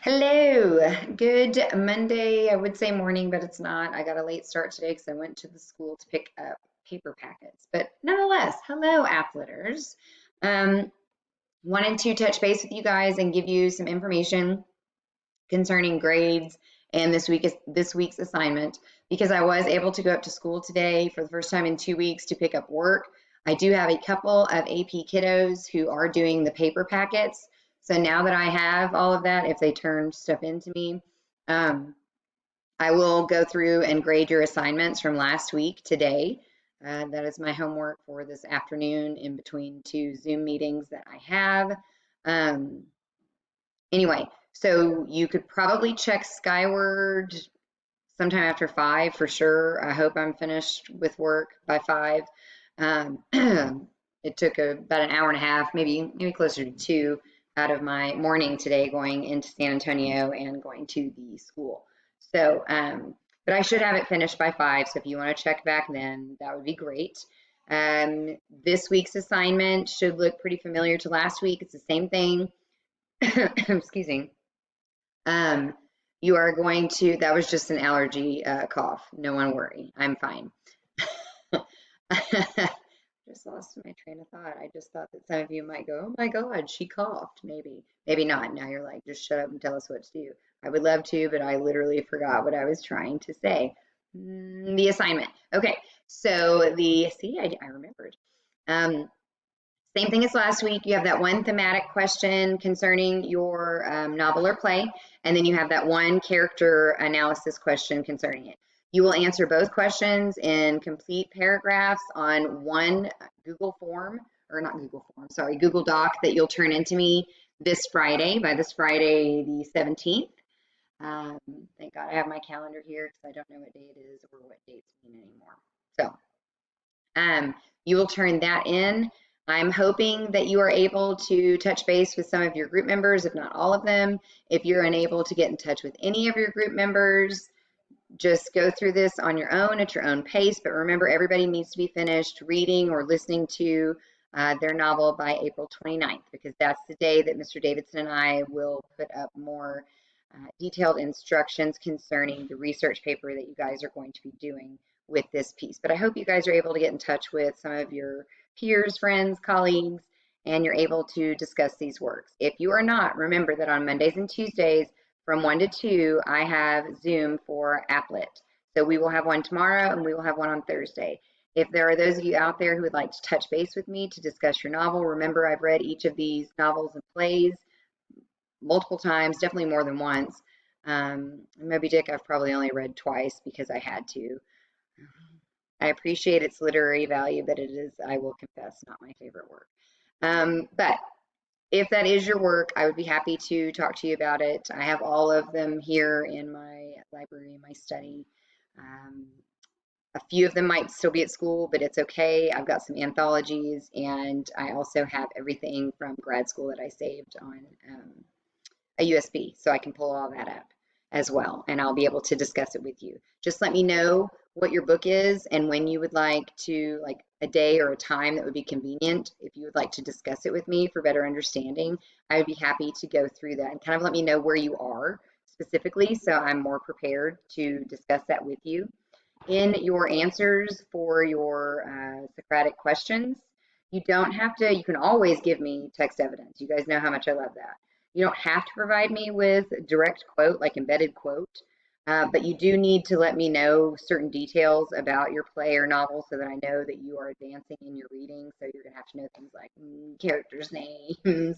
Hello, good Monday. I would say morning, but it's not. I got a late start today because I went to the school to pick up paper packets. But nonetheless, hello, Appleters. Um, Wanted to touch base with you guys and give you some information concerning grades and this week's assignment because I was able to go up to school today for the first time in 2 weeks to pick up work. I do have a couple of AP kiddos who are doing the paper packets. So now that I have all of that, if they turn stuff into me, um, I will go through and grade your assignments from last week today. That is my homework for this afternoon in between two Zoom meetings that I have. Um, Anyway, so you could probably check Skyward sometime after 5 for sure. I hope I'm finished with work by 5. Um, it took about an hour and a half, maybe closer to 2 out of my morning today going into San Antonio and going to the school. So, but I should have it finished by 5. So if you want to check back then, that would be great. This week's assignment should look pretty familiar to last week. It's the same thing. Excuse me. Um, you are going to, that was just an allergy cough. No one worry. I'm fine. Just lost my train of thought. I just thought that some of you might go, oh my God, she coughed. Maybe, maybe not. Now you're like, just shut up and tell us what to do. I would love to, but I literally forgot what I was trying to say. The assignment. Okay. So see, I remembered. Um, Same thing as last week. You have that one thematic question concerning your novel or play, and then you have that one character analysis question concerning it. You will answer both questions in complete paragraphs on one Google form, or not Google form, sorry, Google Doc that you'll turn into me this Friday, by this Friday the 17th. Um, thank God I have my calendar here because I don't know what day it is or what dates mean anymore. So you will turn that in. I'm hoping that you are able to touch base with some of your group members, if not all of them. If you're unable to get in touch with any of your group members, just go through this on your own at your own pace. But remember, everybody needs to be finished reading or listening to their novel by April 29th, because that's the day that Mr. Davidson and I will put up more detailed instructions concerning the research paper that you guys are going to be doing with this piece. But I hope you guys are able to get in touch with some of your peers, friends, colleagues, and you're able to discuss these works. If you are not, remember that on Mondays and Tuesdays from 1 to 2, I have Zoom for Applet. So we will have one tomorrow and we will have one on Thursday. If there are those of you out there who would like to touch base with me to discuss your novel, remember I've read each of these novels and plays multiple times, definitely more than once. Moby Dick I've probably only read twice because I had to. I appreciate its literary value, but it is, I will confess, not my favorite work. But if that is your work, I would be happy to talk to you about it. I have all of them here in my library, in my study. Um, a few of them might still be at school, but it's okay. I've got some anthologies, and I also have everything from grad school that I saved on a USB, so I can pull all that up as well, and I'll be able to discuss it with you. Just let me know what your book is and when you would like to, like a day or a time that would be convenient. If you would like to discuss it with me for better understanding, I would be happy to go through that and kind of let me know where you are specifically so I'm more prepared to discuss that with you. In your answers for your Socratic questions, you don't have to, you can always give me text evidence. You guys know how much I love that. You don't have to provide me with direct quote, like embedded quote, but you do need to let me know certain details about your play or novel so that I know that you are advancing in your reading. So you're going to have to know things like characters' names,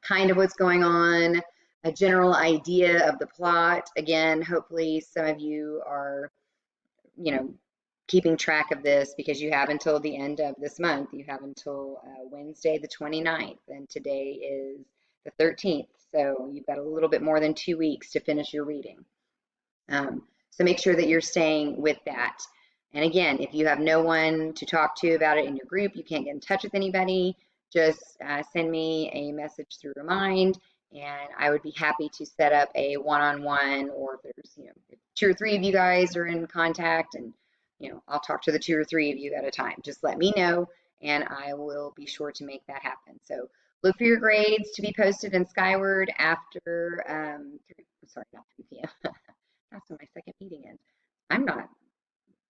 kind of what's going on, a general idea of the plot. Again, hopefully some of you are, keeping track of this because you have until the end of this month. You have until Wednesday the 29th, and today is the 13th. So you've got a little bit more than 2 weeks to finish your reading. So make sure that you're staying with that. And again, if you have no one to talk to about it in your group, you can't get in touch with anybody, just send me a message through Remind, and I would be happy to set up a one-on-one, or if there's, if 2 or 3 of you guys are in contact, and, I'll talk to the 2 or 3 of you at a time. Just let me know, and I will be sure to make that happen. So Look for your grades to be posted in Skyward after, sorry, not 3 p.m. That's when my second meeting ends. I'm not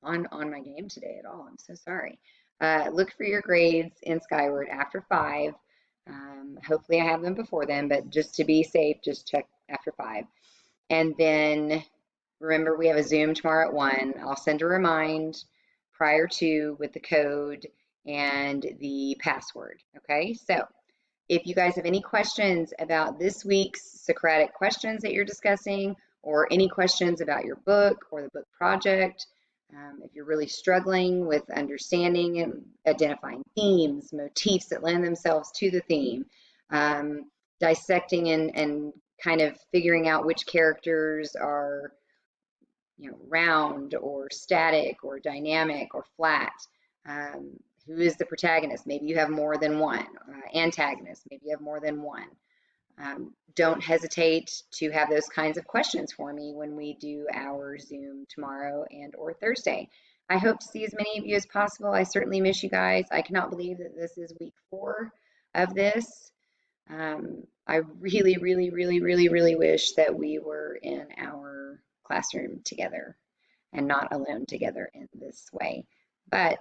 on my game today at all. I'm so sorry. Look for your grades in Skyward after 5. Hopefully I have them before then, but just to be safe, just check after 5. And then remember, we have a Zoom tomorrow at 1. I'll send a remind prior to with the code and the password. Okay, so if you guys have any questions about this week's Socratic questions that you're discussing, or any questions about your book or the book project, if you're really struggling with understanding and identifying themes, motifs that lend themselves to the theme, dissecting and kind of figuring out which characters are, round or static or dynamic or flat. Who is the protagonist? Maybe you have more than one. Antagonist, maybe you have more than one. Don't hesitate to have those kinds of questions for me when we do our Zoom tomorrow and or Thursday. I hope to see as many of you as possible. I certainly miss you guys. I cannot believe that this is week 4 of this. I really, really, really, really, really wish that we were in our classroom together and not alone together in this way. But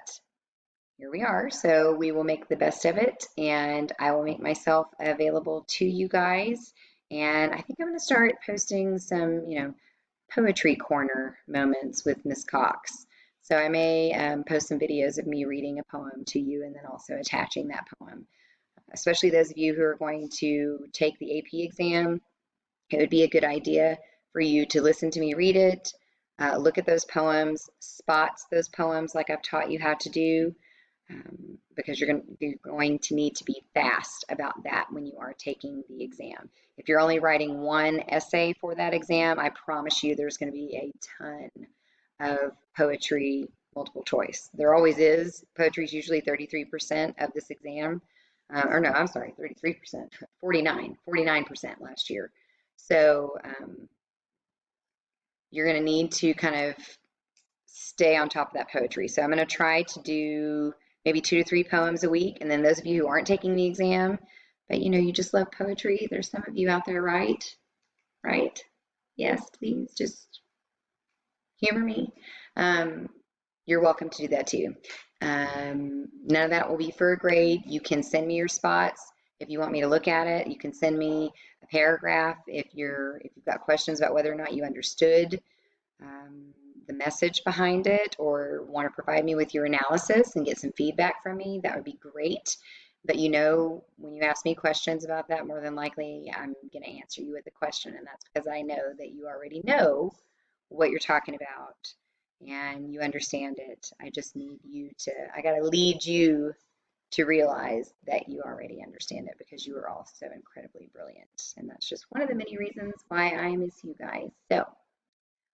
here we are, so we will make the best of it, and I will make myself available to you guys. And I think I'm going to start posting some, poetry corner moments with Miss Cox. So I may post some videos of me reading a poem to you and then also attaching that poem. Especially those of you who are going to take the AP exam, it would be a good idea for you to listen to me read it, look at those poems, spot those poems like I've taught you how to do. Because you're going to need to be fast about that when you are taking the exam. If you're only writing one essay for that exam, I promise you there's going to be a ton of poetry multiple choice. There always is. Poetry is usually 33% of this exam. Or no, I'm sorry, 33%, 49% last year. So you're going to need to kind of stay on top of that poetry. So I'm going to try to do maybe 2 to 3 poems a week. And then those of you who aren't taking the exam, but you just love poetry, there's some of you out there, right? Right? Yes, please just humor me. You're welcome to do that too. None of that will be for a grade. You can send me your spots. If you want me to look at it, you can send me a paragraph if you've got questions about whether or not you understood the message behind it, or want to provide me with your analysis and get some feedback from me. That would be great. But when you ask me questions about that, more than likely I'm going to answer you with a question, and that's because I know that you already know what you're talking about and you understand it. I just need I got to lead you to realize that you already understand it, because you are all so incredibly brilliant. And that's just one of the many reasons why I miss you guys. So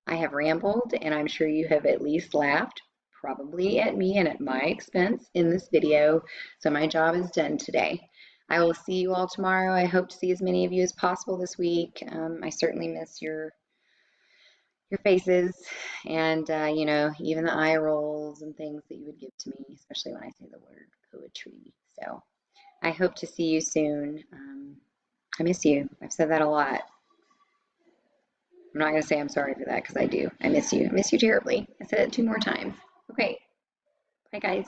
I have rambled, and I'm sure you have at least laughed, probably at me and at my expense in this video. So my job is done today. I will see you all tomorrow. I hope to see as many of you as possible this week. I certainly miss your faces and, even the eye rolls and things that you would give to me, especially when I say the word poetry. So I hope to see you soon. I miss you. I've said that a lot. I'm not going to say I'm sorry for that, because I do. I miss you. I miss you terribly. I said it 2 more times. Okay. Bye, guys.